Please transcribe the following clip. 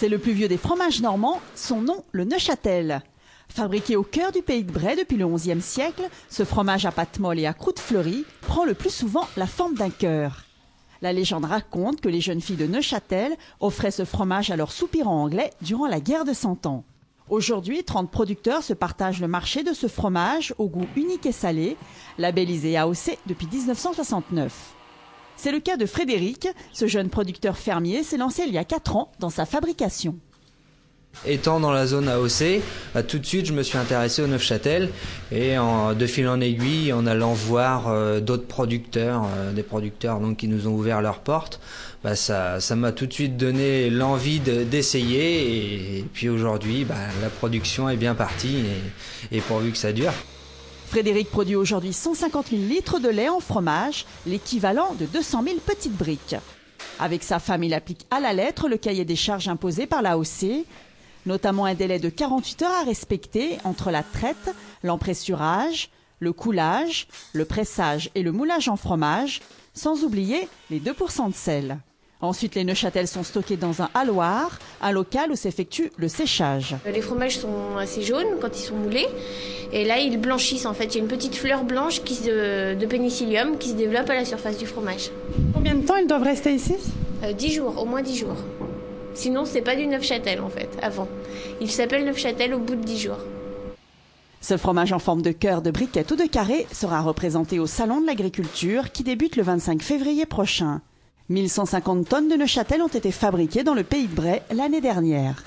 C'est le plus vieux des fromages normands, son nom le Neufchâtel. Fabriqué au cœur du pays de Bray depuis le XIe siècle, ce fromage à pâte molle et à croûte fleurie prend le plus souvent la forme d'un cœur. La légende raconte que les jeunes filles de Neufchâtel offraient ce fromage à leurs soupirants anglais durant la guerre de 100 ans. Aujourd'hui, 30 producteurs se partagent le marché de ce fromage au goût unique et salé, labellisé AOC depuis 1969. C'est le cas de Frédéric. Ce jeune producteur fermier s'est lancé il y a 4 ans dans sa fabrication. Étant dans la zone AOC, tout de suite je me suis intéressé au Neufchâtel et de fil en aiguille, en allant voir d'autres producteurs, des producteurs donc, qui nous ont ouvert leurs portes, ça m'a tout de suite donné l'envie d'essayer et puis aujourd'hui la production est bien partie et pourvu que ça dure. Frédéric produit aujourd'hui 150 000 litres de lait en fromage, l'équivalent de 200 000 petites briques. Avec sa femme, il applique à la lettre le cahier des charges imposé par l'AOC, notamment un délai de 48 heures à respecter entre la traite, l'empressurage, le coulage, le pressage et le moulage en fromage, sans oublier les 2% de sel. Ensuite, les Neufchâtel sont stockés dans un halloir, un local où s'effectue le séchage. Les fromages sont assez jaunes quand ils sont moulés. Et là, ils blanchissent en fait. Il y a une petite fleur blanche de pénicillium qui se développe à la surface du fromage. Combien de temps ils doivent rester ici ? 10 jours, au moins 10 jours. Sinon, c'est pas du Neufchâtel en fait, avant. Il s'appelle Neufchâtel au bout de 10 jours. Ce fromage en forme de cœur, de briquette ou de carré sera représenté au Salon de l'Agriculture qui débute le 25 février prochain. 1150 tonnes de Neufchâtel ont été fabriquées dans le pays de Bray l'année dernière.